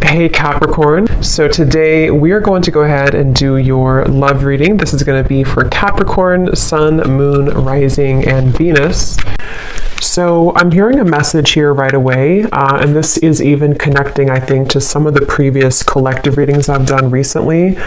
Hey Capricorn, so today we are going to go ahead and do your love reading. This is going to be for Capricorn, Sun, Moon, Rising, and Venus. So I'm hearing a message here right away, and this is even connecting, I think, to some of the previous collective readings I've done recently.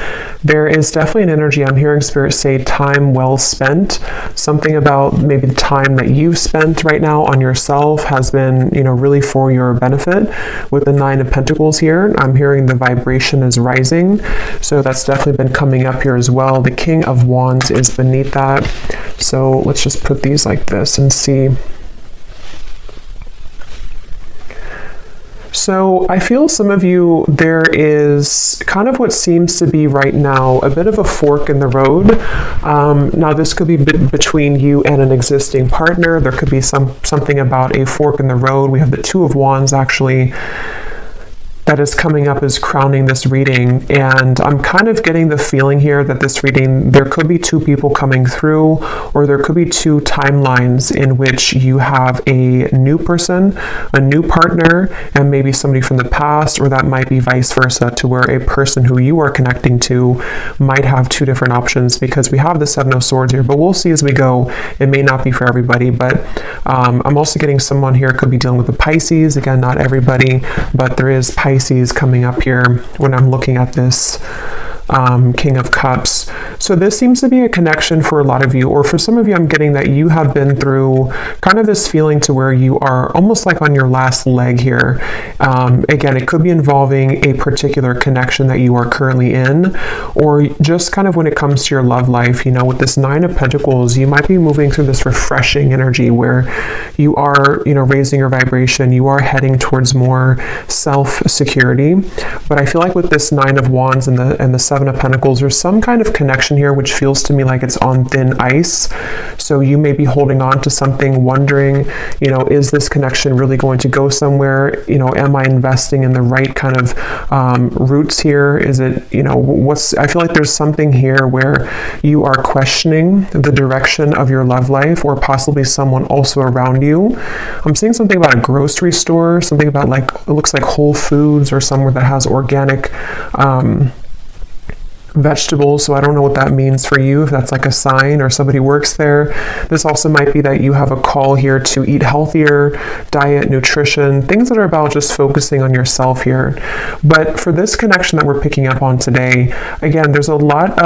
There is definitely an energy. I'm hearing Spirit say time well spent. Something about maybe the time that you've spent right now on yourself has been, really for your benefit. With the Nine of Pentacles here, I'm hearing the vibration is rising. So that's definitely been coming up here as well. The King of Wands is beneath that. So let's just put these like this and see. So I feel some of you, there is kind of what seems to be right now a bit of a fork in the road. Now this could be between you and an existing partner. There could be something about a fork in the road. We have the Two of Wands actually that is coming up as crowning this reading, and I'm kind of getting the feeling here that this reading, there could be two people coming through, or there could be two timelines in which you have a new person, a new partner, and maybe somebody from the past, or that might be vice versa, to where a person who you are connecting to might have two different options, because we have the Seven of Swords here, but we'll see as we go. It may not be for everybody, but I'm also getting someone here could be dealing with the Pisces. Again, not everybody, but there is Pisces coming up here when I'm looking at this King of Cups. So this seems to be a connection for a lot of you, or for some of you, I'm getting that you have been through kind of this feeling to where you are almost like on your last leg here. Again, it could be involving a particular connection that you are currently in, or just kind of when it comes to your love life, with this Nine of Pentacles, you might be moving through this refreshing energy where you are, raising your vibration, you are heading towards more self-security. But I feel like with this Nine of Wands and the Seven of Pentacles, there's some kind of connection here which feels to me like it's on thin ice. So you may be holding on to something, wondering, is this connection really going to go somewhere? Am I investing in the right kind of roots here? Is it, I feel like there's something here where you are questioning the direction of your love life, or possibly someone also around you. I'm seeing something about a grocery store, something about it looks like Whole Foods, or somewhere that has organic vegetables. So I don't know what that means for you, if that's like a sign or somebody works there. This also might be that you have a call here to eat healthier, diet, nutrition, things that are about just focusing on yourself here. But for this connection that we're picking up on today, again, there's a lot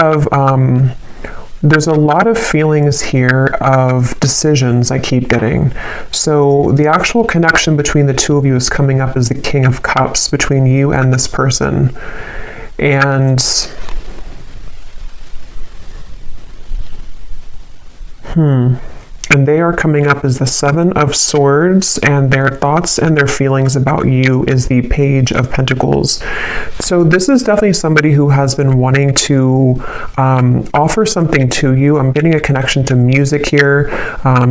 of feelings here of decisions I keep getting. So the actual connection between the two of you is coming up as the King of Cups between you and this person. And they are coming up as the Seven of Swords, and their thoughts and their feelings about you is the Page of Pentacles. So this is definitely somebody who has been wanting to offer something to you. I'm getting a connection to music here.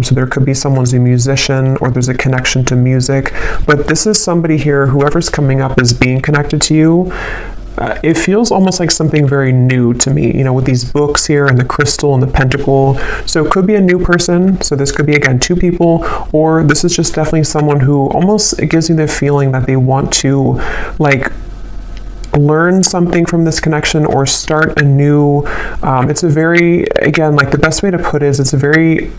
So there could be someone who's a musician, or there's a connection to music. But this is somebody here, whoever's coming up as being connected to you. It feels almost like something very new to me, with these books here and the crystal and the pentacle. So it could be a new person. So this could be, again, two people, or this is just definitely someone who almost, it gives me the feeling that they want to learn something from this connection, or start a new, it's a very, again, the best way to put it is it's a very,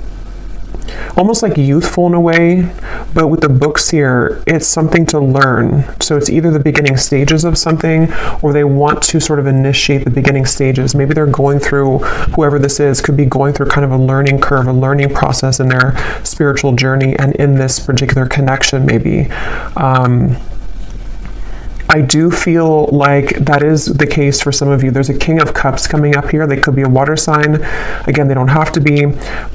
almost like youthful in a way, but with the books here, it's something to learn. So it's either the beginning stages of something, or they want to sort of initiate the beginning stages. Maybe they're going through, whoever this is, could be going through kind of a learning curve, a learning process in their spiritual journey, and in this particular connection, maybe. I do feel like that is the case for some of you. There's a King of Cups coming up here. They could be a water sign. Again, they don't have to be,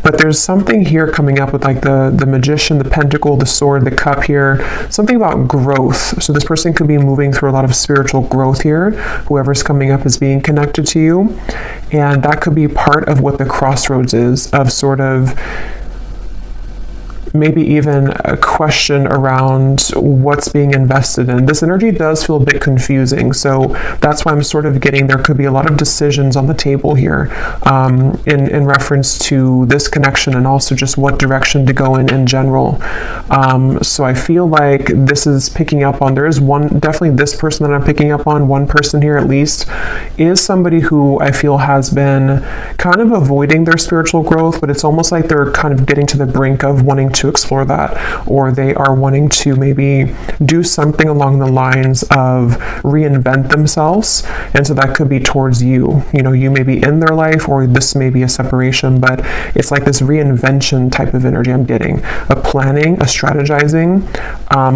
but there's something here coming up with the Magician, the Pentacle, the Sword, the Cup here. Something about growth. So this person could be moving through a lot of spiritual growth here. Whoever's coming up is being connected to you. And that could be part of what the crossroads is, of sort of maybe even a question around what's being invested in. This energy does feel a bit confusing, so that's why I'm sort of getting there could be a lot of decisions on the table here in reference to this connection, and also just what direction to go in general. So I feel like this is picking up on, there is definitely this person that I'm picking up on, one person here at least, is somebody who I feel has been kind of avoiding their spiritual growth, but it's almost like they're kind of getting to the brink of wanting to explore that, or they are wanting to maybe do something along the lines of reinvent themselves. And so that could be towards you. You may be in their life, or this may be a separation, but it's like this reinvention type of energy I'm getting. A planning, a strategizing,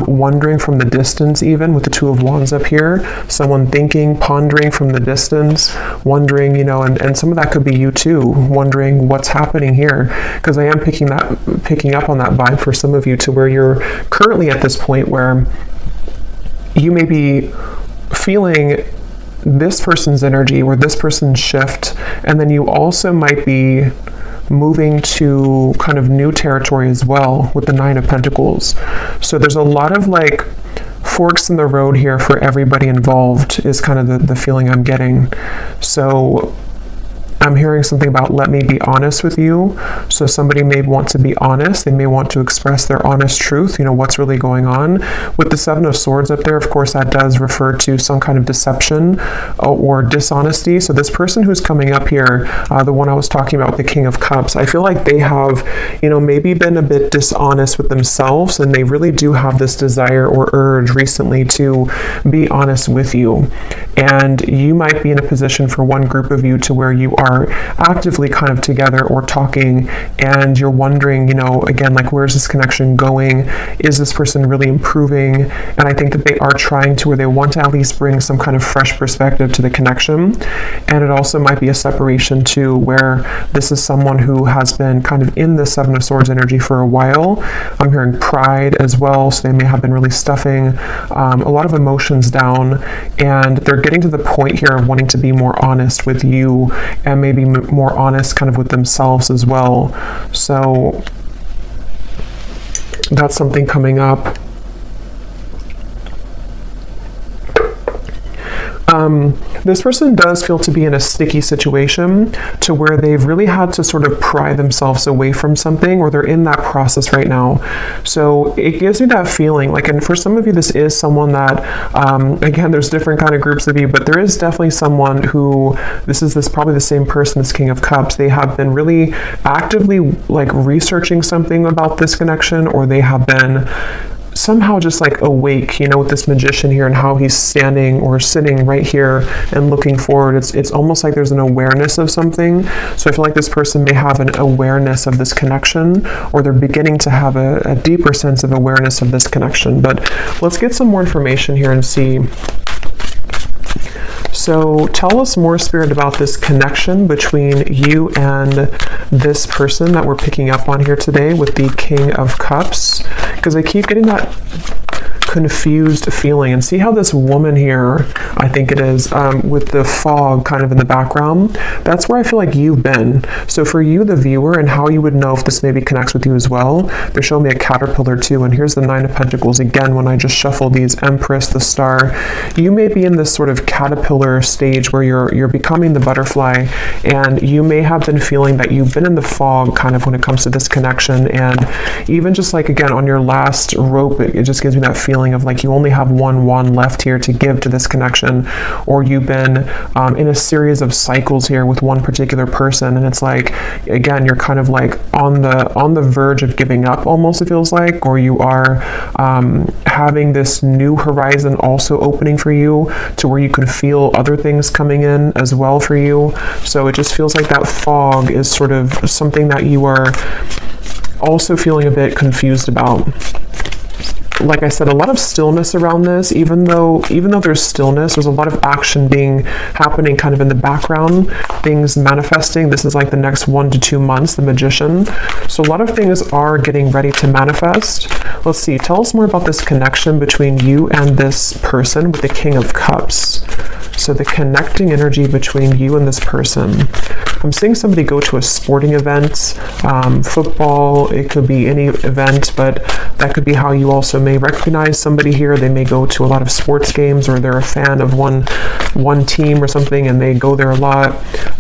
wondering from the distance, even with the Two of Wands up here. Someone thinking, pondering from the distance, wondering, and some of that could be you too, wondering what's happening here. Because I am picking up on that vibe for some of you, to where you're currently at this point where you may be feeling this person's energy or this person's shift, and then you also might be moving to kind of new territory as well with the Nine of Pentacles. So there's a lot of like forks in the road here for everybody involved, is kind of the feeling I'm getting. So I'm hearing something about, let me be honest with you. So somebody may want to be honest. They may want to express their honest truth, what's really going on. With the Seven of Swords up there, of course, that does refer to some kind of deception or dishonesty. So this person who's coming up here, the one I was talking about, the King of Cups, I feel like they have, maybe been a bit dishonest with themselves, and they really do have this desire or urge recently to be honest with you. And you might be in a position for one group of you to where you are actively kind of together or talking, and you're wondering, again, like, where's this connection going? Is this person really improving? And I think that they are trying to, where they want to at least bring some kind of fresh perspective to the connection. And it also might be a separation too, where this is someone who has been kind of in the Seven of Swords energy for a while. I'm hearing pride as well, so they may have been really stuffing a lot of emotions down, and they're getting to the point here of wanting to be more honest with you, and maybe more honest kind of with themselves as well. So that's something coming up. This person does feel to be in a sticky situation, to where they've really had to sort of pry themselves away from something, or they're in that process right now. So it gives me that feeling like, and for some of you, this is someone that, again, there's different kind of groups of you, but there is definitely someone who, this probably the same person, this King of Cups. They have been really actively like researching something about this connection, or they have been somehow just like awake, with this Magician here and how he's standing or sitting right here and looking forward. It's almost like there's an awareness of something. So I feel like this person may have an awareness of this connection, or they're beginning to have a deeper sense of awareness of this connection. But let's get some more information here and see. So tell us more, Spirit, about this connection between you and this person that we're picking up on here today with the King of Cups, because I keep getting that confused feeling. And see how this woman here, I think it is, with the fog kind of in the background, that's where I feel like you've been. So for you, the viewer, and how you would know if this maybe connects with you as well, they're showing me a caterpillar too, and here's the Nine of Pentacles again. When I just shuffle these, Empress, the Star, you may be in this sort of caterpillar stage where you're becoming the butterfly, and you may have been feeling that you've been in the fog kind of when it comes to this connection. And even just like, again, on your last rope, it just gives me that feeling of like you only have one wand left here to give to this connection, or you've been in a series of cycles here with one particular person, and it's like, again, you're kind of like on the verge of giving up almost, it feels like, or you are having this new horizon also opening for you, to where you can feel other things coming in as well for you. So it just feels like that fog is sort of something that you are also feeling a bit confused about. Like I said, a lot of stillness around this. Even though there's stillness, there's a lot of action happening kind of in the background, things manifesting. This is like the next 1 to 2 months, the Magician. So a lot of things are getting ready to manifest. Let's see, tell us more about this connection between you and this person with the King of Cups. So the connecting energy between you and this person. I'm seeing somebody go to a sporting event, football, it could be any event, but that could be how you also may recognize somebody here. They may go to a lot of sports games, or they're a fan of one team or something and they go there a lot.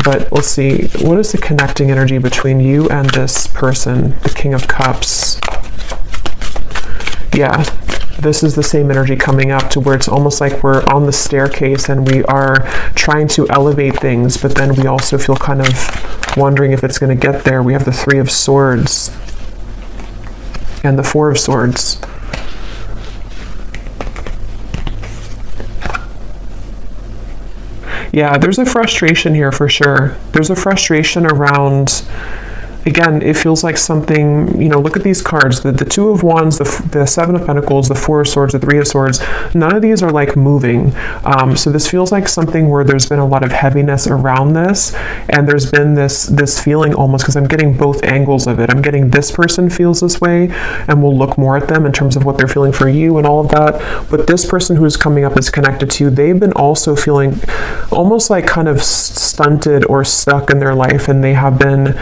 But let's see, what is the connecting energy between you and this person? The King of Cups. Yeah, this is the same energy coming up, to where it's almost like we're on the staircase and we are trying to elevate things, but then we also feel kind of wondering if it's going to get there. We have the Three of Swords and the Four of Swords. Yeah, there's a frustration here for sure. There's a frustration around, again, it feels like something, you know, look at these cards, the Two of Wands, the Seven of Pentacles, the Four of Swords, the Three of Swords. None of these are like moving. So this feels like something where there's been a lot of heaviness around this, and there's been this feeling almost, because I'm getting both angles of it. I'm getting this person feels this way, and we'll look more at them in terms of what they're feeling for you and all of that. But this person who's coming up is connected to you. They've been also feeling almost like kind of stunted or stuck in their life, and they have been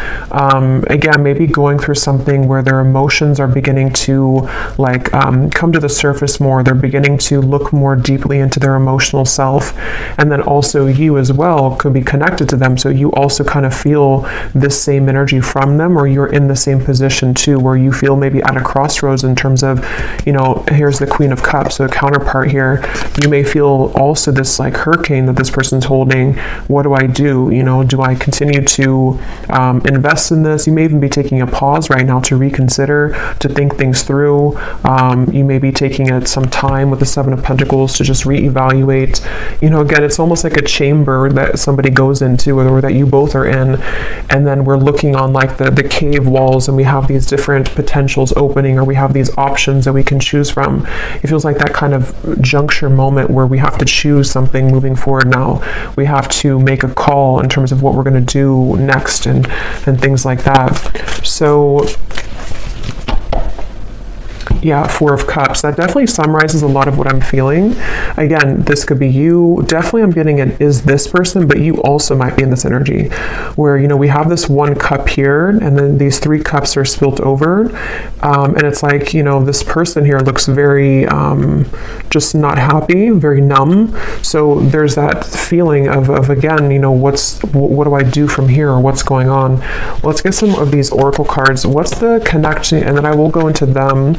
again, maybe going through something where their emotions are beginning to like come to the surface more. They're beginning to look more deeply into their emotional self. And then also you as well could be connected to them. So you also kind of feel this same energy from them, or you're in the same position too, where you feel maybe at a crossroads in terms of, you know, here's the Queen of Cups, so a counterpart here. You may feel also this like hurricane that this person's holding. What do I do? You know, do I continue to invest in this? You may even be taking a pause right now to reconsider, to think things through. You may be taking some time with the Seven of Pentacles to just reevaluate. You know, again, it's almost like a chamber that somebody goes into, or that you both are in, and then we're looking on like the cave walls, and we have these different potentials opening, or we have these options that we can choose from. It feels like that kind of juncture moment where we have to choose something moving forward now. We have to make a call in terms of what we're going to do next, and things like that. So yeah, Four of Cups. That definitely summarizes a lot of what I'm feeling. Again, this could be you. Definitely I'm getting it is this person, but you also might be in this energy where, you know, we have this one cup here, and then these three cups are spilt over. And it's like, you know, this person here looks very just not happy, very numb. So there's that feeling of again, you know, what do I do from here, or what's going on? Let's get some of these oracle cards. What's the connection? And then I will go into them.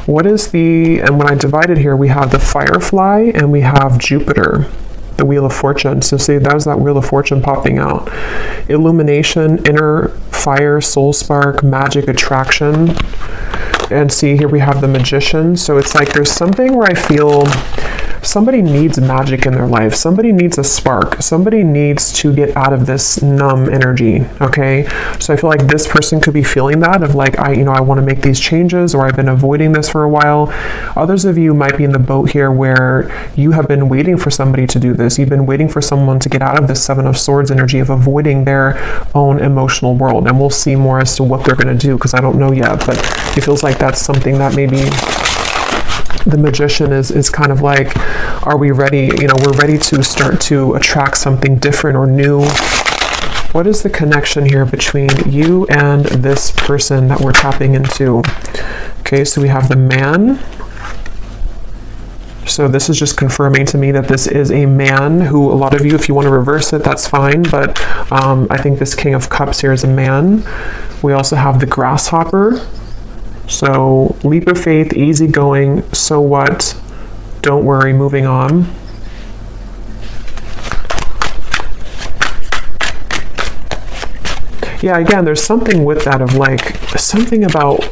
What is and when I divide it here, we have the Firefly and we have Jupiter, the Wheel of Fortune. So see, that was that Wheel of Fortune popping out. Illumination, inner fire, soul spark, magic, attraction. And see, here we have the Magician. So it's like there's something where I feel somebody needs magic in their life. Somebody needs a spark. Somebody needs to get out of this numb energy, okay? So I feel like this person could be feeling that of like, I want to make these changes, or I've been avoiding this for a while. Others of you might be in the boat here where you have been waiting for somebody to do this. You've been waiting for someone to get out of this Seven of Swords energy of avoiding their own emotional world. And we'll see more as to what they're going to do, because I don't know yet, but it feels like that's something that maybe the Magician is kind of like, are we ready? You know, we're ready to start to attract something different or new. What is the connection here between you and this person that we're tapping into? Okay, so we have the Man. So this is just confirming to me that this is a man who, a lot of you, if you want to reverse it, that's fine. But I think this King of Cups here is a man. We also have the Grasshopper. So leap of faith, easygoing, so what? Don't worry, moving on. Yeah, again, there's something with that of like, something about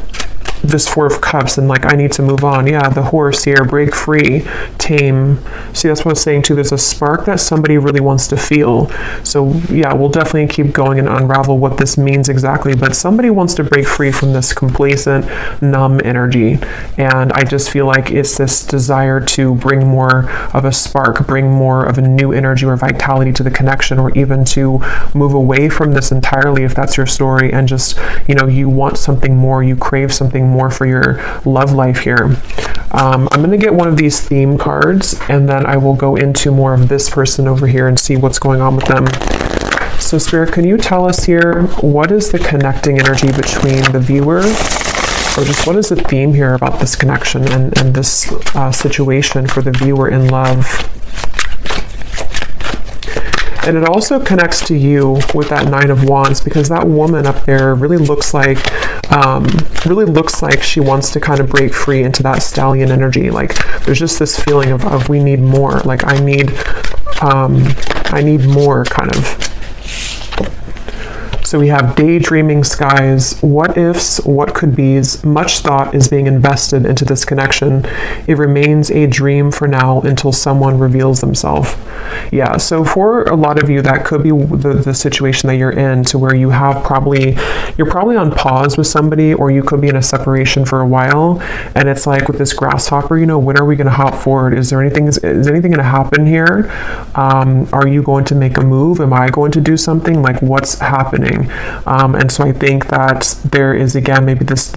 this Four of Cups and like, I need to move on. Yeah, the Horse here, break free, tame. See, that's what I was saying too. There's a spark that somebody really wants to feel. So yeah, we'll definitely keep going and unravel what this means exactly. But somebody wants to break free from this complacent, numb energy. And I just feel like it's this desire to bring more of a spark, bring more of a new energy or vitality to the connection, or even to move away from this entirely if that's your story, and just, you know, you want something more, you crave something more for your love life here. I'm going to get one of these theme cards, and then I will go into more of this person over here and see what's going on with them. So Spirit, can you tell us here, what is the connecting energy between the viewer, or just what is the theme here about this connection and this situation for the viewer in love? And it also connects to you with that Nine of Wands, because that woman up there really looks like she wants to kind of break free into that stallion energy. Like there's just this feeling of we need more. Like I need more, kind of. So we have daydreaming skies, what ifs, what could be's. Much thought is being invested into this connection. It remains a dream for now until someone reveals themselves. Yeah, so for a lot of you, that could be the situation that you're in, to where you have you're probably on pause with somebody, or you could be in a separation for a while. And it's like with this grasshopper, you know, when are we going to hop forward? Is anything going to happen here? Are you going to make a move? Am I going to do something? Like what's happening? And so I think that there is, again, maybe this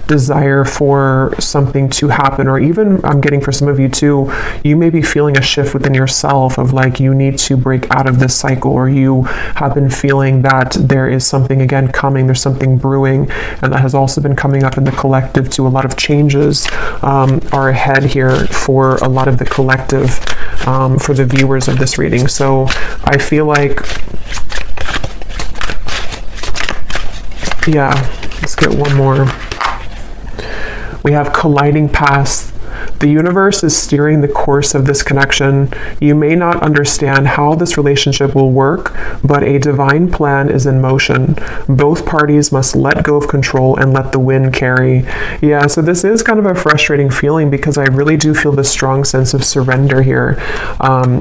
desire for something to happen, or even I'm getting for some of you too, you may be feeling a shift within yourself of like you need to break out of this cycle, or you have been feeling that there is something again coming, there's something brewing, and that has also been coming up in the collective too. A lot of changes are ahead here for a lot of the collective, for the viewers of this reading. So I feel like, yeah, let's get one more. We have colliding paths. The universe is steering the course of this connection. You may not understand how this relationship will work, but a divine plan is in motion. Both parties must let go of control and let the wind carry. Yeah, so this is kind of a frustrating feeling, because I really do feel this strong sense of surrender here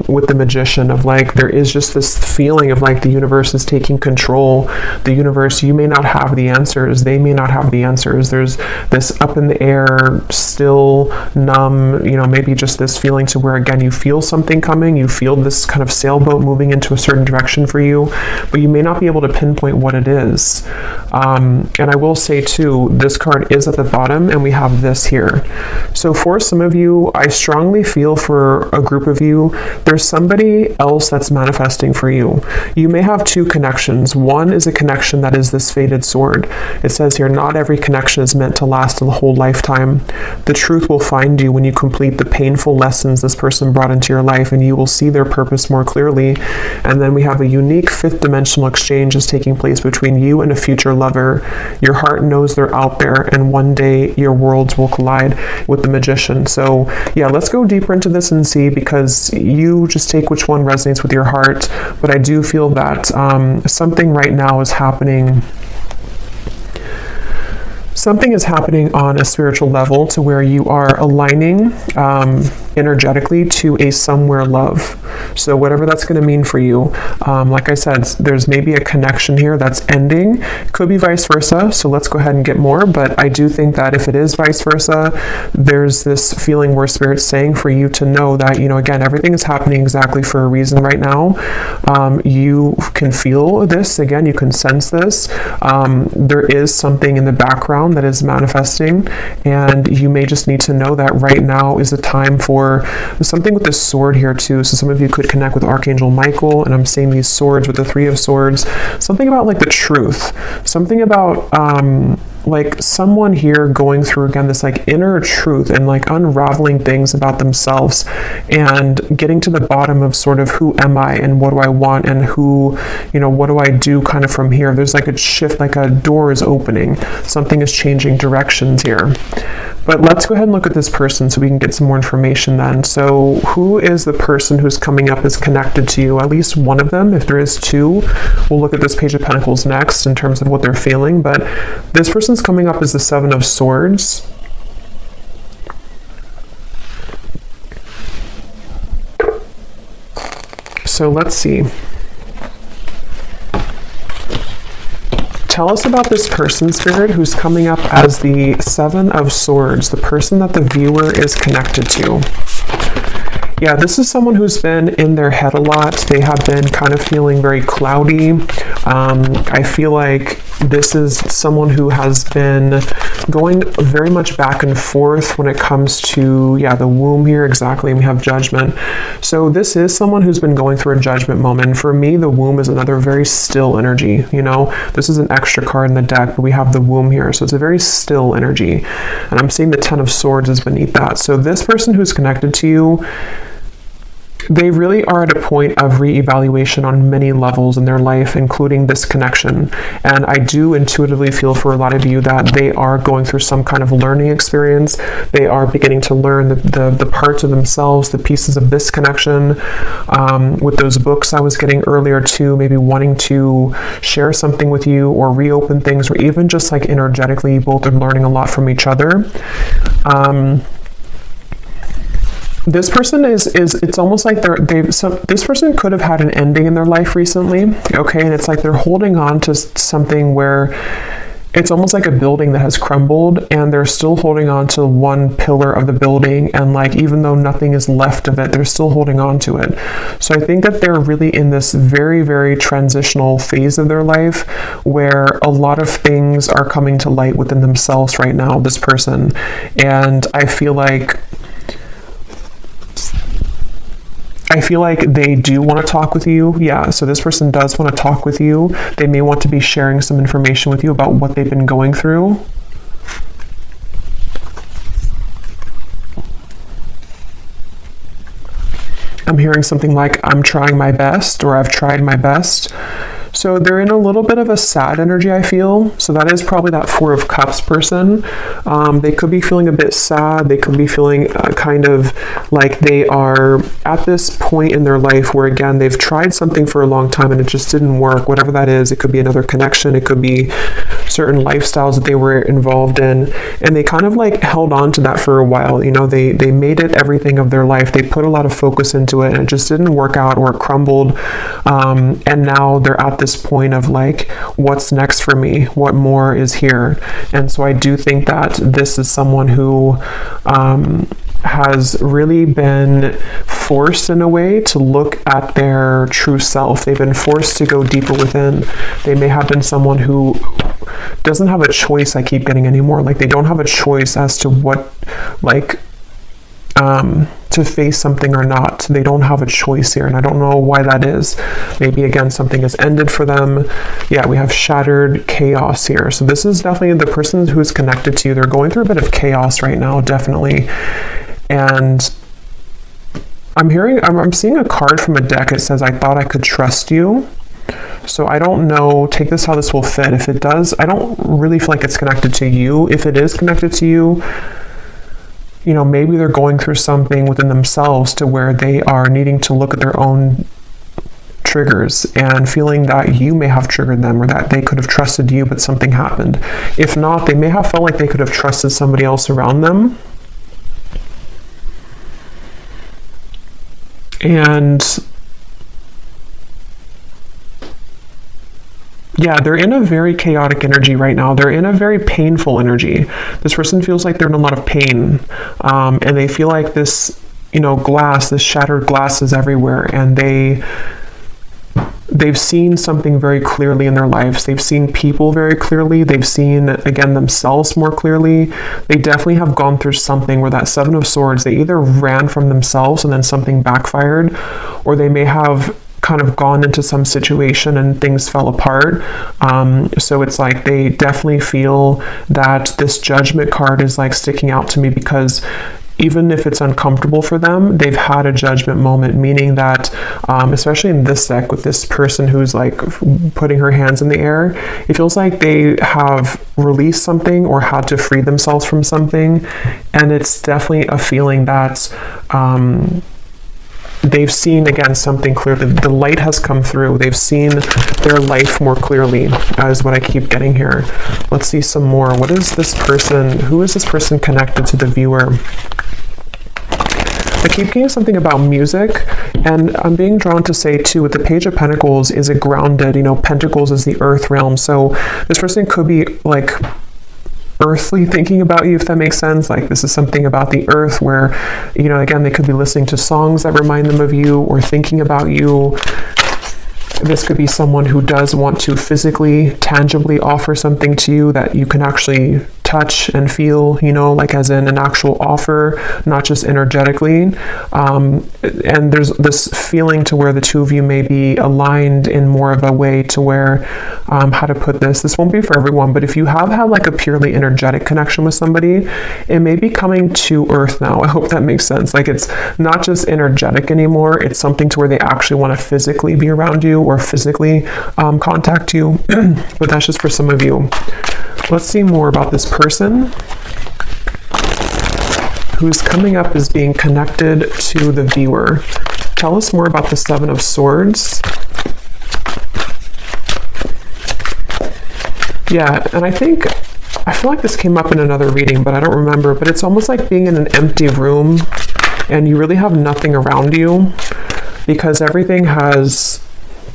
with the Magician, of like there is just this feeling of like the universe is taking control. The universe, you may not have the answers, they may not have the answers. There's this up in the air, still, numb, you know, maybe just this feeling to where, again, you feel something coming, you feel this kind of sailboat moving into a certain direction for you, but you may not be able to pinpoint what it is. And I will say too, this card is at the bottom, and we have this here. So for some of you, I strongly feel for a group of you, there's somebody else that's manifesting for you. You may have two connections. One is a connection that is this fated sword. It says here, not every connection is meant to last a whole lifetime. The truth will find you when you complete the painful lessons this person brought into your life, and you will see their purpose more clearly. And then we have a unique fifth dimensional exchange is taking place between you and a future lover. Your heart knows they're out there, and one day your worlds will collide with the Magician. So yeah, let's go deeper into this and see, because you just take which one resonates with your heart. But I do feel that something right now is happening. Something is happening on a spiritual level, to where you are aligning energetically to a somewhere love. So whatever that's going to mean for you, like I said, there's maybe a connection here that's ending. Could be vice versa. So let's go ahead and get more. But I do think that if it is vice versa, there's this feeling where Spirit's saying for you to know that, you know, again, everything is happening exactly for a reason right now. You can feel this. Again, you can sense this. There is something in the background that is manifesting, and you may just need to know that right now is a time for something with this sword here too. So some of you could connect with Archangel Michael, and I'm seeing these swords with the Three of Swords. Something about like the truth, something about like someone here going through, again, this like inner truth and like unraveling things about themselves and getting to the bottom of sort of who am I and what do I want and who, you know, what do I do kind of from here. There's like a shift, like a door is opening. Something is changing directions here. But let's go ahead and look at this person so we can get some more information then. So who is the person who's coming up as connected to you? At least one of them. If there is two, we'll look at this Page of Pentacles next in terms of what they're feeling. But this person's coming up as the Seven of Swords. So let's see. Tell us about this person, Spirit, who's coming up as the Seven of Swords, the person that the viewer is connected to. Yeah, this is someone who's been in their head a lot. They have been kind of feeling very cloudy. I feel like this is someone who has been going very much back and forth when it comes to, the womb here, exactly, and we have judgment. So this is someone who's been going through a judgment moment. For me, the womb is another very still energy, This is an extra card in the deck, but we have the womb here, so it's a very still energy. And I'm seeing the Ten of Swords is beneath that. So this person who's connected to you, they really are at a point of reevaluation on many levels in their life, including this connection. And I do intuitively feel for a lot of you that they are going through some kind of learning experience. They are beginning to learn the parts of themselves, the pieces of this connection. With those books I was getting earlier too, maybe wanting to share something with you or reopen things, or even just like energetically, both are learning a lot from each other. This person it's almost like this person could have had an ending in their life recently, okay? And it's like they're holding on to something where it's almost like a building that has crumbled, and they're still holding on to one pillar of the building, and like even though nothing is left of it, they're still holding on to it. So I think that they're really in this very, very transitional phase of their life where a lot of things are coming to light within themselves right now, this person. And I feel like they do want to talk with you. Yeah, so this person does want to talk with you. They may want to be sharing some information with you about what they've been going through. I'm hearing something like, I'm trying my best, or I've tried my best. So they're in a little bit of a sad energy, I feel. So that is probably that Four of Cups person. They could be feeling a bit sad. They could be feeling kind of like they are at this point in their life where, again, they've tried something for a long time and it just didn't work. Whatever that is, it could be another connection. It could be certain lifestyles that they were involved in. And they kind of like held on to that for a while. They made it everything of their life. They put a lot of focus into it and it just didn't work out, or it crumbled. And now they're at this point of like, what's next for me? What more is here? And so I do think that this is someone who has really been forced in a way to look at their true self. They've been forced to go deeper within. They may have been someone who doesn't have a choice, I keep getting anymore. Like they don't have a choice as to what, like, to face something or not. They don't have a choice here, and I don't know why that is. Maybe again something has ended for them. Yeah, we have shattered chaos here. So this is definitely the person who is connected to you. They're going through a bit of chaos right now, definitely. And I'm seeing a card from a deck. It says, I thought I could trust you. So I don't know, take this how this will fit. If it does, I don't really feel like it's connected to you. If it is connected to you, maybe they're going through something within themselves to where they are needing to look at their own triggers and feeling that you may have triggered them, or that they could have trusted you, but something happened. If not, they may have felt like they could have trusted somebody else around them. And yeah, they're in a very chaotic energy right now. They're in a very painful energy. This person feels like they're in a lot of pain. And they feel like this, this shattered glass is everywhere. And they've seen something very clearly in their lives. They've seen people very clearly. They've seen, again, themselves more clearly. They definitely have gone through something where that Seven of Swords, they either ran from themselves and then something backfired, or they may have kind of gone into some situation and things fell apart. So it's like they definitely feel that this Judgment card is like sticking out to me, because even if it's uncomfortable for them, they've had a judgment moment, meaning that, especially in this deck with this person who's like putting her hands in the air, it feels like they have released something or had to free themselves from something. And it's definitely a feeling that, they've seen, again, something clearly. The light has come through. They've seen their life more clearly, is what I keep getting here. Let's see some more. What is this person? Who is this person connected to the viewer? I keep getting something about music, and I'm being drawn to say too, with the Page of Pentacles, is it grounded? Pentacles is the earth realm. So this person could be like earthly thinking about you, if that makes sense. Like this is something about the earth where, again, they could be listening to songs that remind them of you or thinking about you. This could be someone who does want to physically, tangibly offer something to you that you can actually touch and feel, you know, like as in an actual offer, not just energetically. And there's this feeling to where the two of you may be aligned in more of a way to where, how to put this won't be for everyone, but if you have had like a purely energetic connection with somebody, it may be coming to earth now. I hope that makes sense. Like it's not just energetic anymore. It's something to where they actually want to physically be around you or physically contact you. But that's just for some of you. Let's see more about this person who's coming up as being connected to the viewer. Tell us more about the Seven of Swords. Yeah, and I feel like this came up in another reading, but I don't remember, but it's almost like being in an empty room and you really have nothing around you because everything has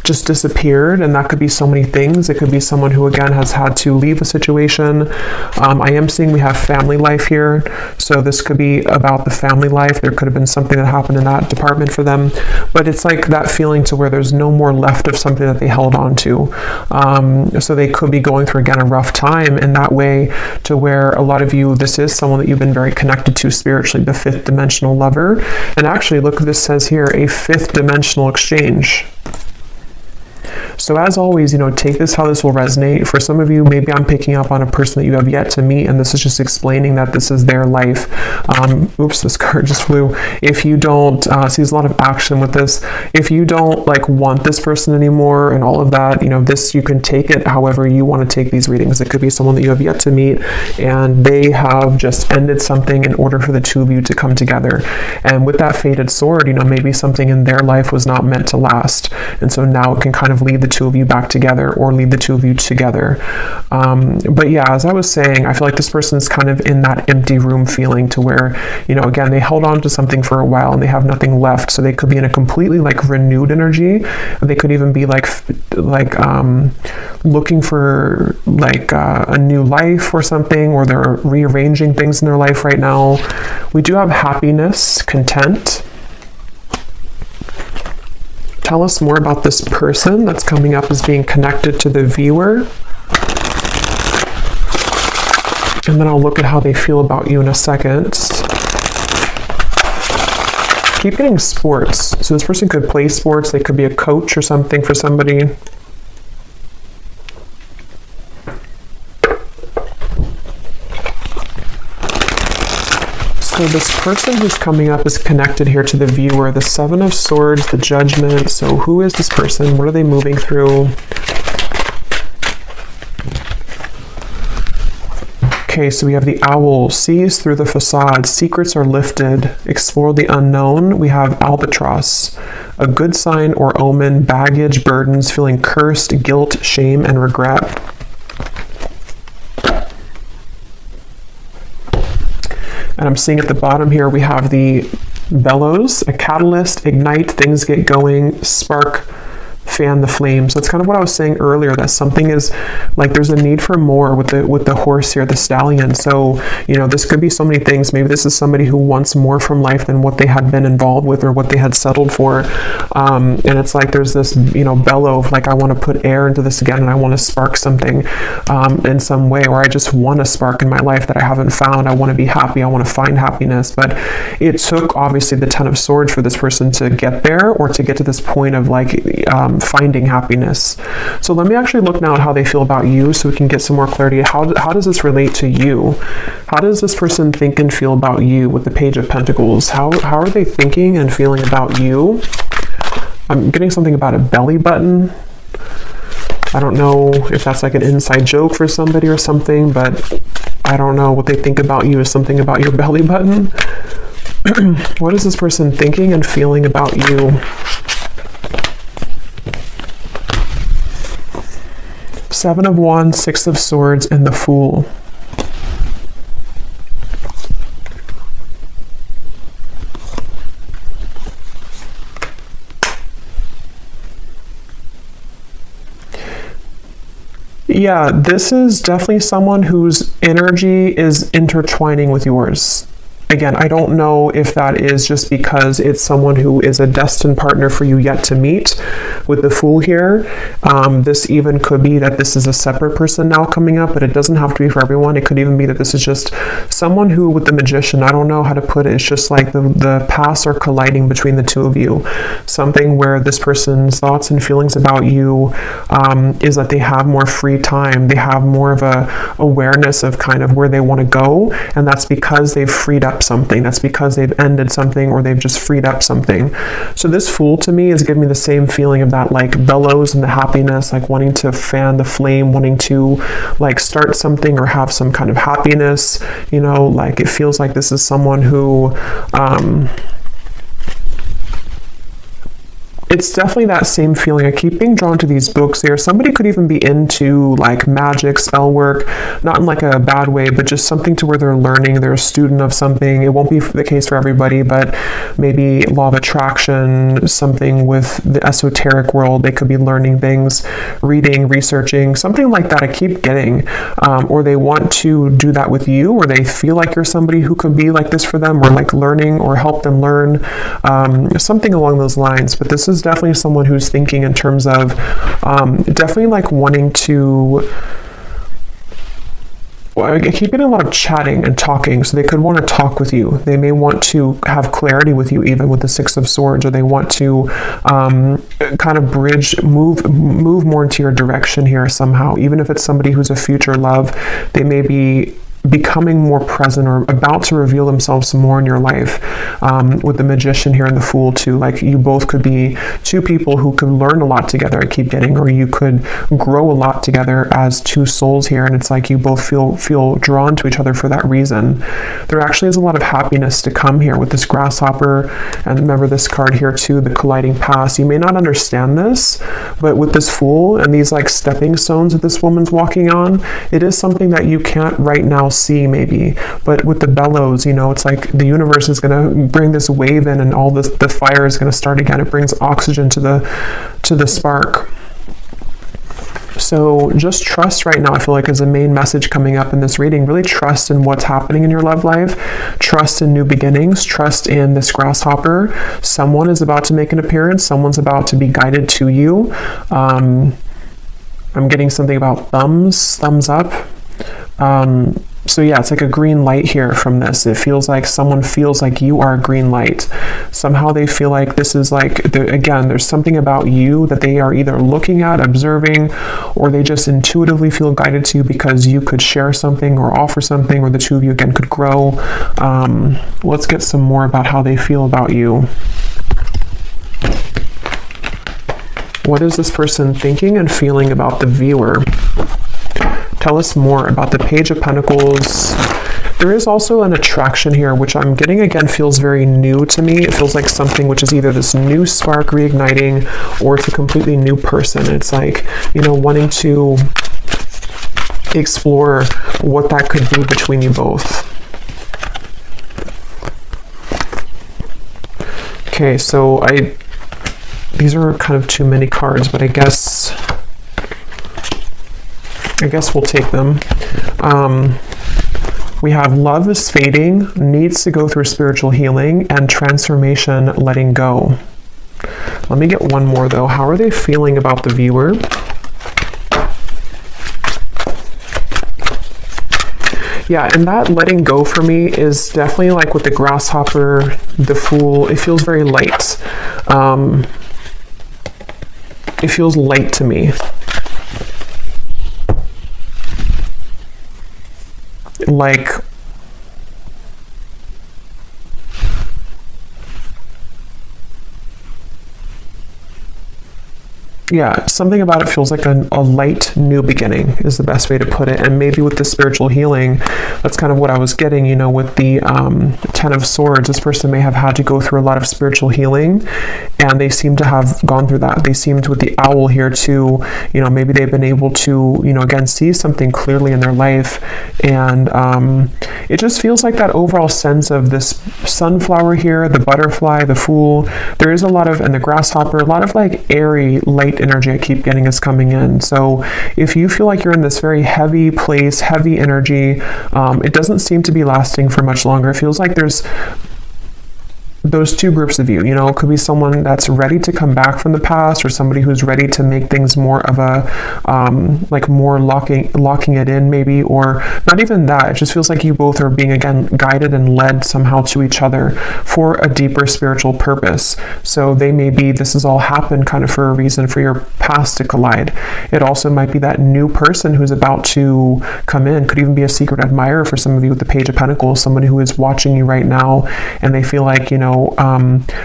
just disappeared, and that could be so many things. It could be someone who again has had to leave a situation. I am seeing we have family life here, so this could be about the family life. There could have been something that happened in that department for them, but it's like that feeling to where there's no more left of something that they held on to. So they could be going through again a rough time in that way, to where a lot of you, this is someone that you've been very connected to spiritually, the fifth dimensional lover. And actually look what this says here, a fifth dimensional exchange. So as always, you know, take this how this will resonate. For some of you, maybe I'm picking up on a person that you have yet to meet, and this is just explaining that this is their life. Oops, this card just flew. If you don't, see there's a lot of action with this. If you don't like want this person anymore and all of that, you know, this, you can take it however you want to take these readings. It could be someone that you have yet to meet and they have just ended something in order for the two of you to come together. And with that fated sword, you know, maybe something in their life was not meant to last. And so now it can kind of lead the two of you back together or lead the two of you together. But yeah, as I was saying, I feel like this person is kind of in that empty room feeling, to where, you know, again, they held on to something for a while and they have nothing left. So they could be in a completely like renewed energy. They could even be like looking for like a new life or something, or they're rearranging things in their life right now. We do have happiness, content. Tell us more about this person that's coming up as being connected to the viewer. And then I'll look at how they feel about you in a second. Keep getting sports. So this person could play sports. They could be a coach or something for somebody. So this person who's coming up is connected here to the viewer, the Seven of Swords, the Judgment. So who is this person? What are they moving through? Okay, so we have the Owl, sees through the facade, secrets are lifted, explore the unknown. We have Albatross, a good sign or omen, baggage, burdens, feeling cursed, guilt, shame, and regret. And I'm seeing at the bottom here, we have the Bellows, a catalyst, ignite, things get going, spark, fan the flame. So it's kind of what I was saying earlier, that something is like, there's a need for more with the horse here, the stallion. So, you know, this could be so many things. Maybe this is somebody who wants more from life than what they had been involved with or what they had settled for. And it's like, there's this, you know, bellow of like, I want to put air into this again, and I want to spark something in some way, or I just want a spark in my life that I haven't found. I want to be happy. I want to find happiness. But it took obviously the Ten of Swords for this person to get there, or to get to this point of like finding happiness. So let me actually look now at how they feel about you, so we can get some more clarity. How does this relate to you? How does this person think and feel about you with the Page of Pentacles? How are they thinking and feeling about you? I'm getting something about a belly button. I don't know if that's like an inside joke for somebody or something, but I don't know what they think about you is something about your belly button. What is this person thinking and feeling about you? Seven of Wands, Six of Swords, and the Fool. Yeah, this is definitely someone whose energy is intertwining with yours. Again, I don't know if that is just because it's someone who is a destined partner for you yet to meet, With the Fool here, this even could be that this is a separate person now coming up, but it doesn't have to be for everyone. It could even be that this is just someone who, with the Magician, I don't know how to put it, it's just like the paths are colliding between the two of you. Something where this person's thoughts and feelings about you is that they have more free time. They have more of a awareness of kind of where they want to go, and that's because they've freed up something. That's because they've ended something, or they've just freed up something. So this Fool to me is giving me the same feeling of that like bellows and the happiness, like wanting to fan the flame, wanting to like start something or have some kind of happiness, you know, like it feels like this is someone who it's definitely that same feeling. I keep being drawn to these books here. Somebody could even be into like magic, spell work, not in like a bad way, but just something to where they're learning, they're a student of something. It won't be the case for everybody, but maybe law of attraction, something with the esoteric world. They could be learning things, reading, researching, something like that I keep getting. Or they want to do that with you, or they feel like you're somebody who could be like this for them, or like learning or help them learn, something along those lines. But this is definitely someone who's thinking in terms of definitely like wanting to, well, I keep getting a lot of chatting and talking, so they could want to talk with you. They may want to have clarity with you, even with the Six of Swords, or they want to kind of move more into your direction here somehow. Even if it's somebody who's a future love, they may be becoming more present or about to reveal themselves more in your life. With the Magician here and the Fool too, like you both could be two people who could learn a lot together, I keep getting, or you could grow a lot together as two souls here, and it's like you both feel drawn to each other for that reason. There actually is a lot of happiness to come here with this Grasshopper, and remember this card here too, the colliding paths. You may not understand this, but with this Fool and these like stepping stones that this woman's walking on, it is something that you can't right now see maybe, but with the bellows, you know, it's like the universe is going to bring this wave in, and all this, the fire is going to start again. It brings oxygen to the spark. So just trust right now, I feel like, is the main message coming up in this reading. Really trust in what's happening in your love life. Trust in new beginnings. Trust in this Grasshopper. Someone is about to make an appearance. Someone's about to be guided to you. I'm getting something about thumbs up. So yeah, it's like a green light here from this. It feels like someone feels like you are a green light. Somehow they feel like this is like, again, there's something about you that they are either looking at, observing, or they just intuitively feel guided to you because you could share something or offer something, or the two of you again could grow. Let's get some more about how they feel about you. What is this person thinking and feeling about the viewer? Tell us more about the Page of Pentacles. There is also an attraction here, which I'm getting again feels very new to me. It feels like something which is either this new spark reigniting, or it's a completely new person. It's like, you know, wanting to explore what that could be between you both. Okay, so these are kind of too many cards, but I guess we'll take them. We have love is fading, needs to go through spiritual healing, and transformation, letting go. Let me get one more though. How are they feeling about the viewer? Yeah, and that letting go for me is definitely like with the Grasshopper, the Fool, it feels very light. It feels light to me. Like, yeah, something about it feels like a light new beginning is the best way to put it. And maybe with the spiritual healing, that's kind of what I was getting, you know, with the Ten of Swords. This person may have had to go through a lot of spiritual healing, and they seem to have gone through that. They seemed, with the Owl here too, you know, maybe they've been able to, you know, again, see something clearly in their life. And it just feels like that overall sense of this sunflower here, the butterfly, the Fool. There is a lot of, and the Grasshopper, a lot of like airy, light energy I keep getting is coming in. So if you feel like you're in this very heavy place, heavy energy, it doesn't seem to be lasting for much longer. It feels like there's those two groups of you. You know, it could be someone that's ready to come back from the past, or somebody who's ready to make things more of a like more locking it in, maybe, or not even that. It just feels like you both are being, again, guided and led somehow to each other for a deeper spiritual purpose. So they may be, this has all happened kind of for a reason, for your past to collide. It also might be that new person who's about to come in. Could even be a secret admirer for some of you with the Page of Pentacles, somebody who is watching you right now, and they feel like, you know,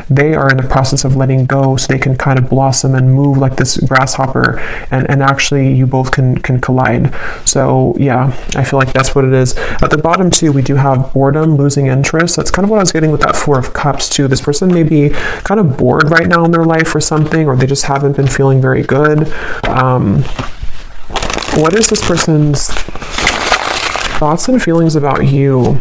they are in the process of letting go so they can kind of blossom and move like this grasshopper, and actually you both can collide. So yeah, I feel like that's what it is. At the bottom too, we do have boredom, losing interest. That's kind of what I was getting with that Four of Cups too. This person may be kind of bored right now in their life or something, or they just haven't been feeling very good. What is this person's thoughts and feelings about you?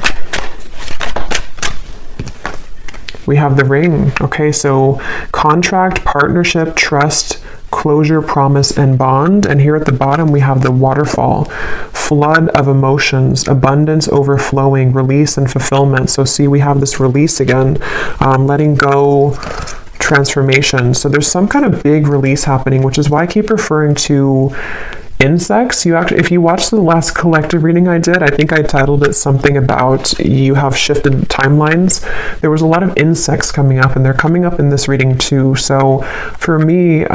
We have the Ring. Okay, so contract, partnership, trust, closure, promise, and bond. And here at the bottom, we have the Waterfall. Flood of emotions, abundance, overflowing, release, and fulfillment. So see, we have this release again, letting go, transformation. So there's some kind of big release happening, which is why I keep referring to insects. You actually, if you watched the last collective reading I did, I think I titled it something about you have shifted timelines. There was a lot of insects coming up, and they're coming up in this reading too. So for me,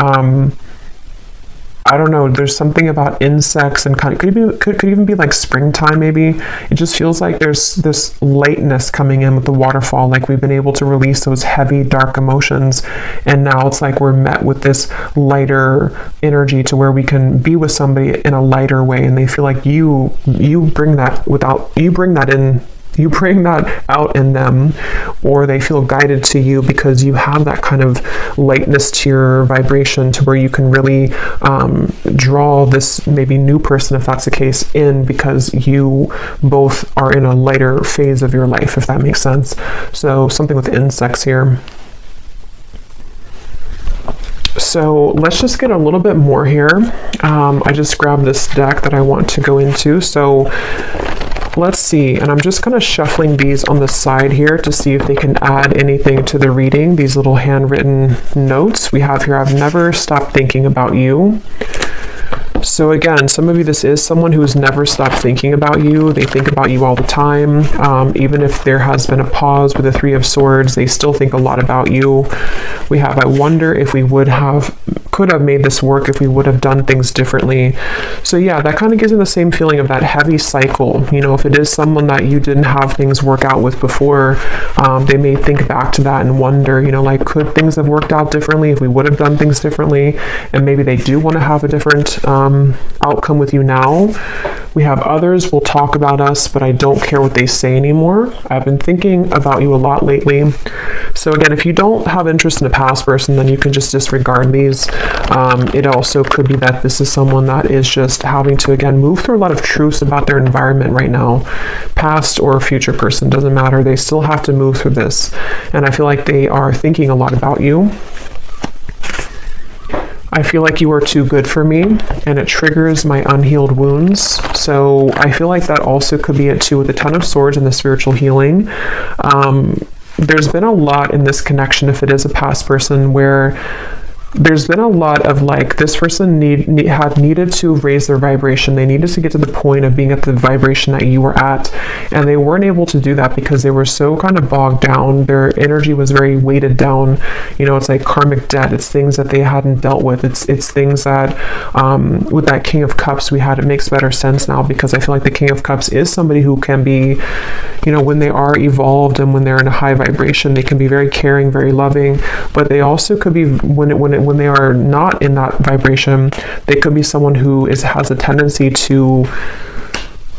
I don't know, there's something about insects, and kind of could even be like springtime maybe. It just feels like there's this lightness coming in with the Waterfall, like we've been able to release those heavy dark emotions, and now it's like we're met with this lighter energy to where we can be with somebody in a lighter way, and they feel like you bring that out in them, or they feel guided to you because you have that kind of lightness to your vibration, to where you can really draw this maybe new person, if that's the case, in, because you both are in a lighter phase of your life, if that makes sense. So something with insects here. So let's just get a little bit more here. I just grabbed this deck that I want to go into. So let's see, and I'm just kind of shuffling these on the side here to see if they can add anything to the reading. These little handwritten notes we have here. I've never stopped thinking about you. So again, some of you, this is someone who has never stopped thinking about you. They think about you all the time. Even if there has been a pause with the Three of Swords, they still think a lot about you. We have, I wonder if we could have made this work if we would have done things differently. So yeah, that kind of gives me the same feeling of that heavy cycle. You know, if it is someone that you didn't have things work out with before, they may think back to that and wonder, you know, like, could things have worked out differently if we would have done things differently? And maybe they do want to have a different outcome with you now. We have others will talk about us, but I don't care what they say anymore. I've been thinking about you a lot lately. So again, if you don't have interest in a past person, then you can just disregard these. It also could be that this is someone that is just having to, again, move through a lot of truths about their environment right now. Past or future person, doesn't matter. They still have to move through this. And I feel like they are thinking a lot about you. I feel like you are too good for me, and it triggers my unhealed wounds. So I feel like that also could be it too, with the Ten of Swords and the spiritual healing. There's been a lot in this connection, if it is a past person, where there's been a lot of like, this person had needed to raise their vibration. They needed to get to the point of being at the vibration that you were at, and they weren't able to do that because they were so kind of bogged down. Their energy was very weighted down. You know, it's like karmic debt. It's things that they hadn't dealt with. It's things that with that King of Cups we had, it makes better sense now, because I feel like the King of Cups is somebody who can be, you know, when they are evolved and when they're in a high vibration, they can be very caring, very loving, but they also could be, when they are not in that vibration, they could be someone who has a tendency to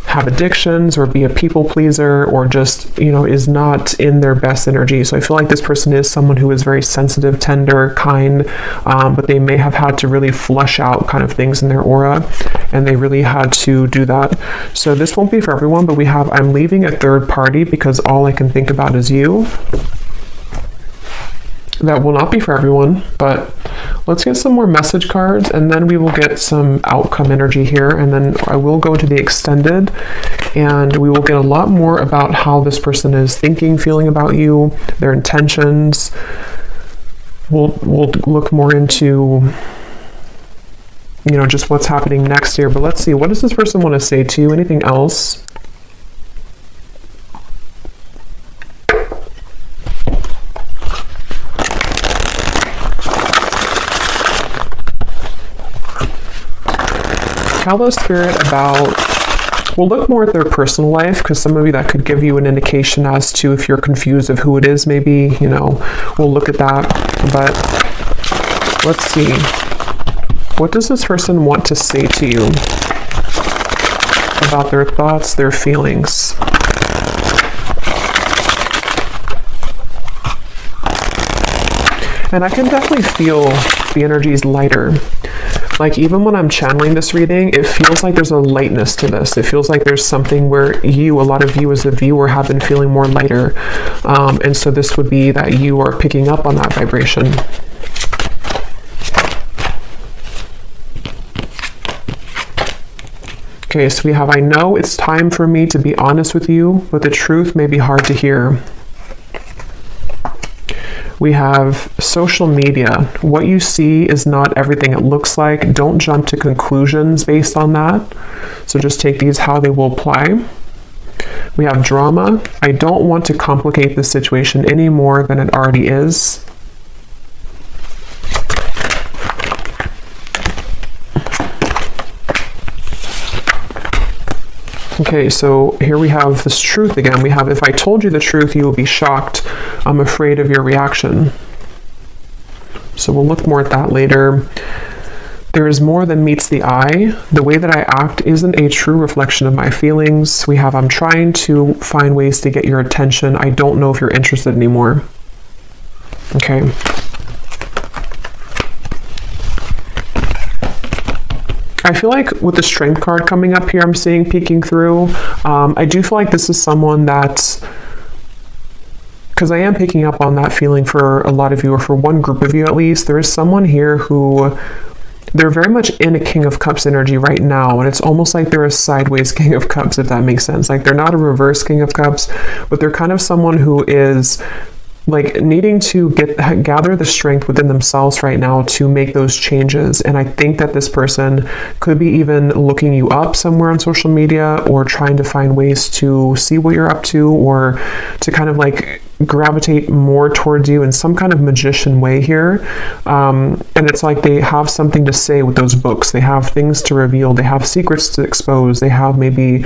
have addictions or be a people pleaser, or just, you know, is not in their best energy. So I feel like this person is someone who is very sensitive, tender, kind, but they may have had to really flush out kind of things in their aura, and they really had to do that. So this won't be for everyone, but we have, I'm leaving a third party because all I can think about is you. That will not be for everyone, but let's get some more message cards, and then we will get some outcome energy here, and then I will go to the extended, and we will get a lot more about how this person is thinking, feeling about you, their intentions. We'll look more into, you know, just what's happening next here, but let's see, what does this person want to say to you? Anything else? Tell the Spirit about, we'll look more at their personal life, because some of you, that could give you an indication as to if you're confused of who it is, maybe, you know, we'll look at that. But let's see, what does this person want to say to you about their thoughts, their feelings? And I can definitely feel the energies lighter. Like, even when I'm channeling this reading, it feels like there's a lightness to this. It feels like there's something where you, a lot of you as a viewer, have been feeling more lighter. And so this would be that you are picking up on that vibration. Okay, so we have, I know it's time for me to be honest with you, but the truth may be hard to hear. We have social media. What you see is not everything it looks like. Don't jump to conclusions based on that. So just take these how they will apply. We have drama. I don't want to complicate the situation any more than it already is. Okay, so here we have this truth again. We have, if I told you the truth, you will be shocked. I'm afraid of your reaction. So we'll look more at that later. There is more than meets the eye. The way that I act isn't a true reflection of my feelings. We have, I'm trying to find ways to get your attention. I don't know if you're interested anymore. Okay. I feel like with the Strength card coming up here, I'm seeing peeking through. I do feel like this is someone that's, because I am picking up on that feeling for a lot of you, or for one group of you at least. There is someone here who, they're very much in a King of Cups energy right now, and it's almost like they're a sideways King of Cups, if that makes sense. Like, they're not a reverse King of Cups, but they're kind of someone who is like needing to gather the strength within themselves right now to make those changes. And I think that this person could be even looking you up somewhere on social media, or trying to find ways to see what you're up to, or to kind of like gravitate more towards you in some kind of magician way here. And it's like they have something to say with those books. They have things to reveal. They have secrets to expose. They have maybe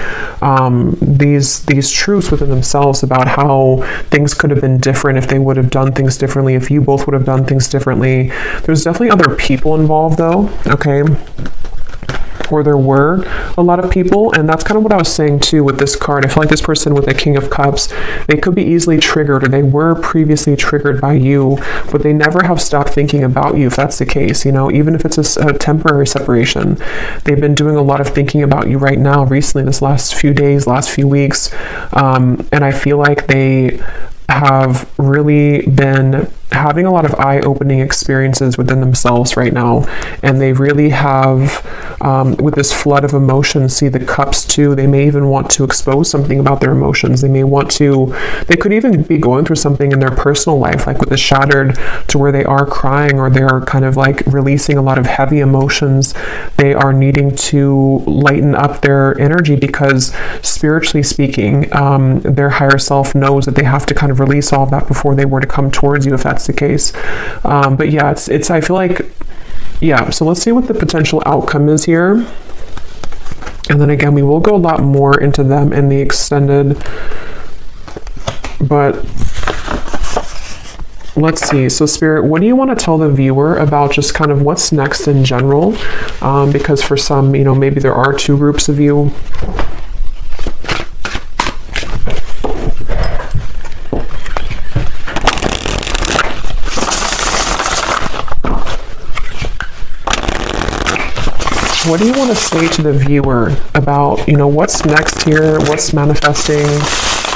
these truths within themselves about how things could have been different if they would have done things differently, if you both would have done things differently. There's definitely other people involved though, okay? Or there were a lot of people, and that's kind of what I was saying too with this card. I feel like this person with the King of Cups, they could be easily triggered, or they were previously triggered by you, but they never have stopped thinking about you, if that's the case. You know, even if it's a temporary separation, they've been doing a lot of thinking about you right now, recently, this last few days, last few weeks, and I feel like they have really been having a lot of eye-opening experiences within themselves right now, and they really have, with this flood of emotions, see the cups too. They may even want to expose something about their emotions. They may want to, they could even be going through something in their personal life, like with the Shattered, to where they are crying, or they're kind of like releasing a lot of heavy emotions. They are needing to lighten up their energy, because spiritually speaking, their higher self knows that they have to kind of release all of that before they were to come towards you, if that's the case. But yeah, it's I feel like, yeah, so let's see what the potential outcome is here, and then again we will go a lot more into them in the extended, but let's see. So Spirit, what do you want to tell the viewer about just kind of what's next in general, because for some, you know, maybe there are two groups of you. What do you want to say to the viewer about, you know, what's next here, what's manifesting,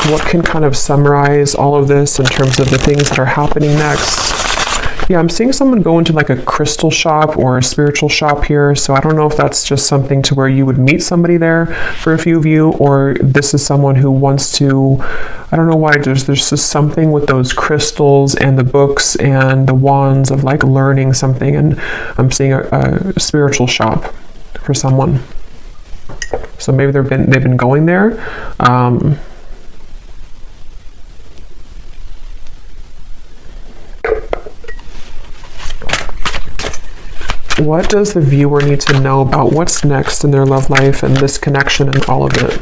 what can kind of summarize all of this in terms of the things that are happening next? Yeah, I'm seeing someone go into like a crystal shop or a spiritual shop here. So I don't know if that's just something to where you would meet somebody there for a few of you, or this is someone who wants to, I don't know why, there's just something with those crystals and the books and the wands of like learning something. And I'm seeing a spiritual shop for someone. So maybe they've been going there. What does the viewer need to know about what's next in their love life and this connection and all of it?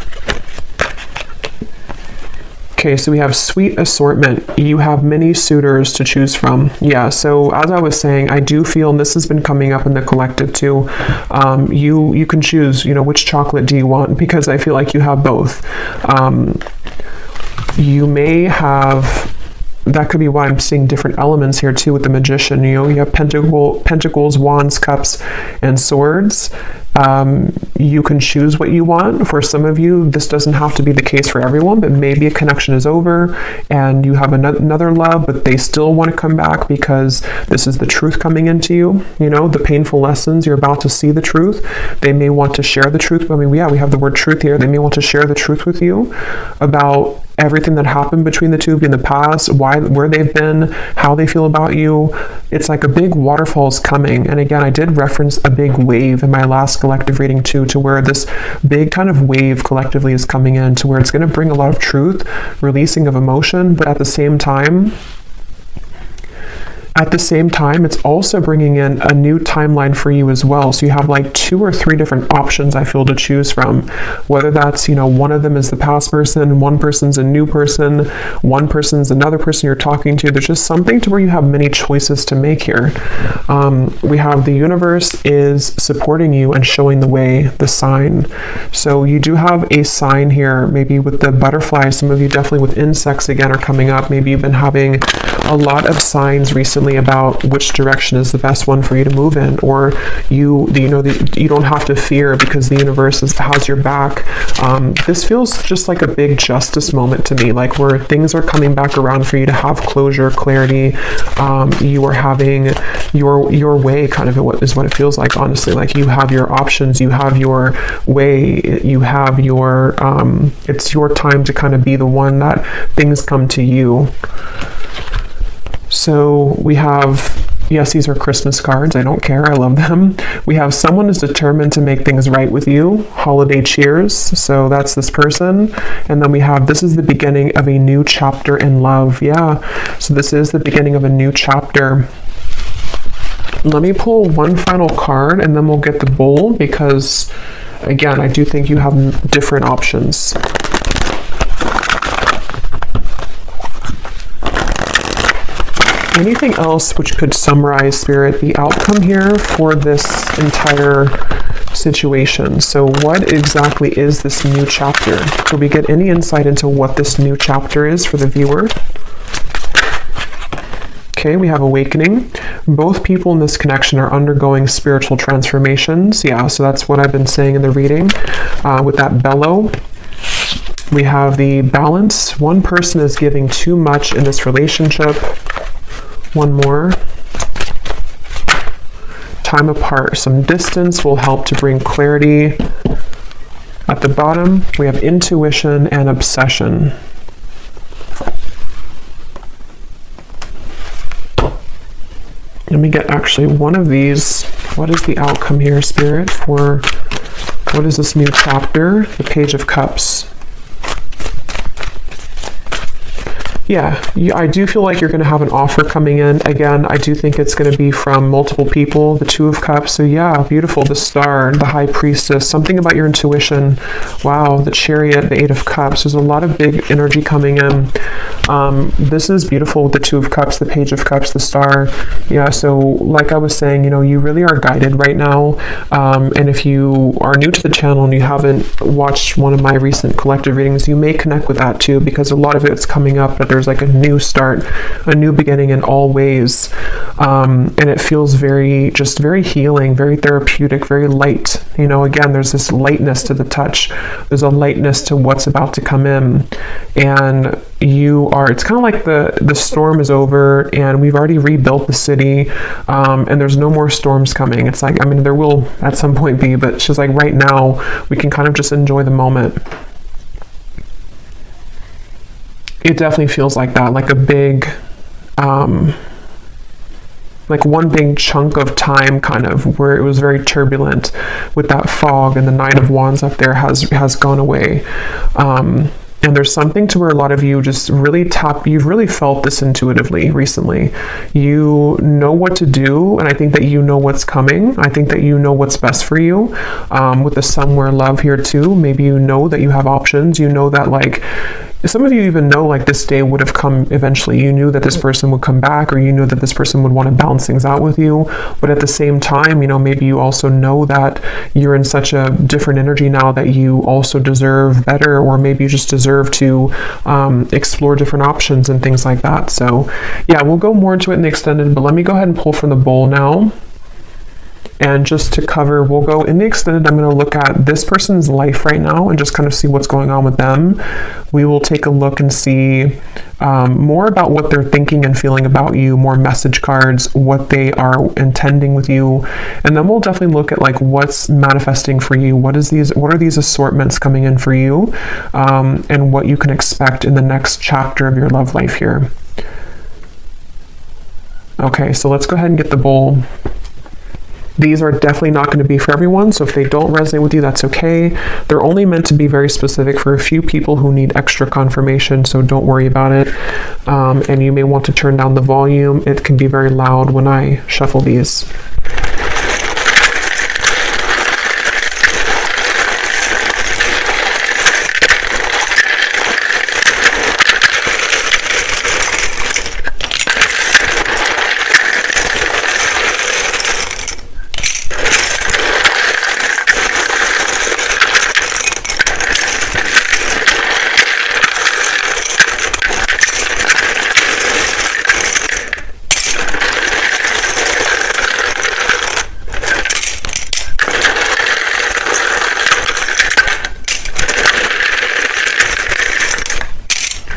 Okay, so we have sweet assortment. You have many suitors to choose from. Yeah, so as I was saying, I do feel, and this has been coming up in the collective too, you can choose, which chocolate do you want, because I feel like you have both. You may have, that could be why I'm seeing different elements here too with the magician. You have pentacles, wands, cups, and swords. You can choose what you want. For some of you, this doesn't have to be the case for everyone, but maybe a connection is over and you have another love, but they still want to come back because this is the truth coming into you. The painful lessons, you're about to see the truth. They may want to share the truth. I mean, we have the word truth here. They may want to share the truth with you about everything that happened between the two of you in the past, where they've been, how they feel about you. It's like a big waterfall is coming. And again, I did reference a big wave in my last collective reading too, to where this big kind of wave collectively is coming in, to where it's going to bring a lot of truth, releasing of emotion, but at the same time, it's also bringing in a new timeline for you as well. So you have like 2 or 3 different options, I feel, to choose from. Whether that's, one of them is the past person, one person's a new person, one person's another person you're talking to. There's just something to where you have many choices to make here. We have the universe is supporting you and showing the way, the sign. So you do have a sign here, maybe with the butterflies. Some of you definitely with insects again are coming up. Maybe you've been having a lot of signs recently about which direction is the best one for you to move in, or you don't have to fear because the universe has your back. This feels just like a big justice moment to me, like where things are coming back around for you to have closure, clarity. You are having your way, kind of is what it feels like, honestly. Like you have your options, you have your way, you have your it's your time to kind of be the one that things come to you. So we have, yes, these are Christmas cards. I don't care. I love them. We have someone is determined to make things right with you. Holiday cheers. So that's this person. And then we have, this is the beginning of a new chapter in love. Yeah. So this is the beginning of a new chapter. Let me pull one final card and then we'll get the bowl, because again, I do think you have different options. Anything else which could summarize, Spirit, the outcome here for this entire situation? So what exactly is this new chapter? Could we get any insight into what this new chapter is for the viewer? Okay, we have awakening. Both people in this connection are undergoing spiritual transformations. Yeah, so that's what I've been saying in the reading with that bellow. We have the balance. One person is giving too much in this relationship. One more. Time apart. Some distance will help to bring clarity. At the bottom, we have intuition and obsession. Let me get actually one of these. What is the outcome here, Spirit, for what is this new chapter? The Page of Cups. Yeah, I do feel like you're going to have an offer coming in. Again, I do think it's going to be from multiple people. The Two of Cups. So yeah, beautiful. The Star, the High Priestess. Something about your intuition. Wow, the Chariot, the Eight of Cups. There's a lot of big energy coming in. This is beautiful with the Two of Cups, the Page of Cups, the Star. Yeah, so like I was saying, you really are guided right now. And if you are new to the channel and you haven't watched one of my recent collective readings, you may connect with that too, because a lot of it's coming up that there's like a new start, a new beginning in all ways. And it feels very healing, very therapeutic, very light. You know, again, there's this lightness to the touch. There's a lightness to what's about to come in. And it's kind of like the storm is over and we've already rebuilt the city, and there's no more storms coming. It's like, I mean, there will at some point be, but she's like, right now we can kind of just enjoy the moment. It definitely feels like that, like a big, like one big chunk of time, kind of, where it was very turbulent with that fog, and the Nine of Wands up there has gone away. And there's something to where a lot of you just really you've really felt this intuitively recently. You know what to do, and I think that you know what's coming. I think that you know what's best for you. With the somewhere love here too, maybe you know that you have options. You know that, like, some of you even know, like, this day would have come eventually. You knew that this person would come back, or you knew that this person would want to balance things out with you. But at the same time, you know, maybe you also know that you're in such a different energy now that you also deserve better, or maybe you just deserve to explore different options and things like that. So yeah, we'll go more into it in the extended, but let me go ahead and pull from the bowl now. And just to cover, we'll go in the extended. I'm going to look at this person's life right now and just kind of see what's going on with them. We will take a look and see more about what they're thinking and feeling about you, more message cards, what they are intending with you. And then we'll definitely look at, like, what's manifesting for you. What are these assortments coming in for you, and what you can expect in the next chapter of your love life here. Okay, so let's go ahead and get the bowl. These are definitely not going to be for everyone, so if they don't resonate with you, that's okay. They're only meant to be very specific for a few people who need extra confirmation, so don't worry about it. And you may want to turn down the volume. It can be very loud when I shuffle these.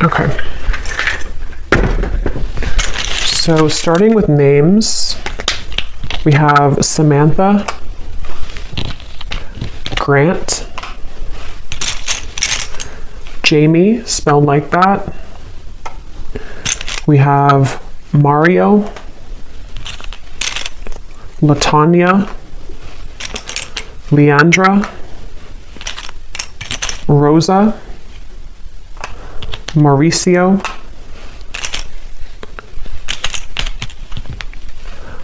Okay. So starting with names, we have Samantha, Grant, Jamie, spelled like that. We have Mario, Latanya, Leandra, Rosa, Mauricio,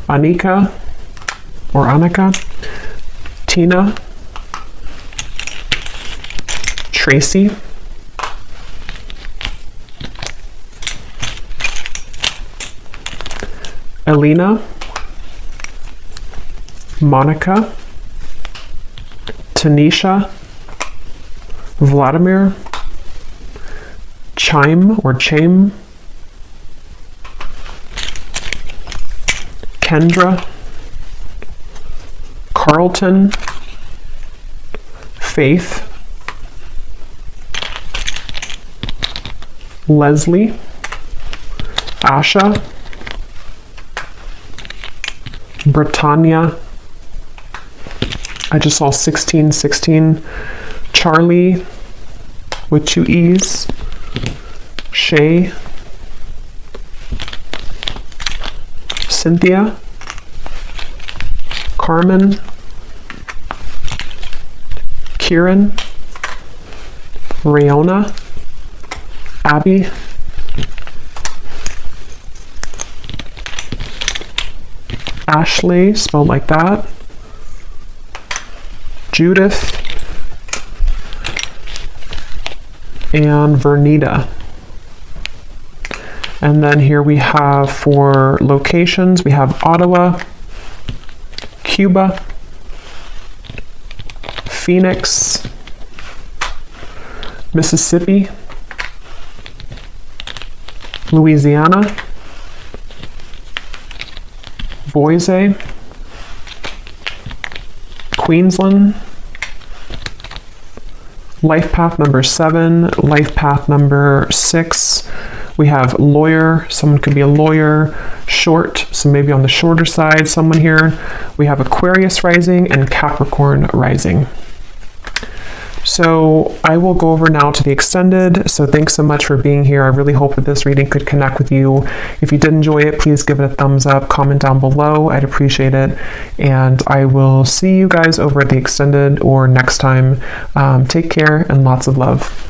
Anika, Tina, Tracy, Elena, Monica, Tanisha, Vladimir, Chaim, Kendra, Carlton, Faith, Leslie, Asha, Britannia, I just saw 1616, Charlie with 2 E's, Shay, Cynthia, Carmen, Kieran, Rayona, Abby, Ashley, spelled like that, Judith, and Vernita. And then here we have, for locations, we have Ottawa, Cuba, Phoenix, Mississippi, Louisiana, Boise, Queensland, life path number 7, life path number 6. We have lawyer, someone could be a lawyer, short, so maybe on the shorter side, someone here. We have Aquarius rising and Capricorn rising. So I will go over now to the extended. So thanks so much for being here. I really hope that this reading could connect with you. If you did enjoy it, please give it a thumbs up, comment down below. I'd appreciate it. And I will see you guys over at the extended or next time. Take care and lots of love.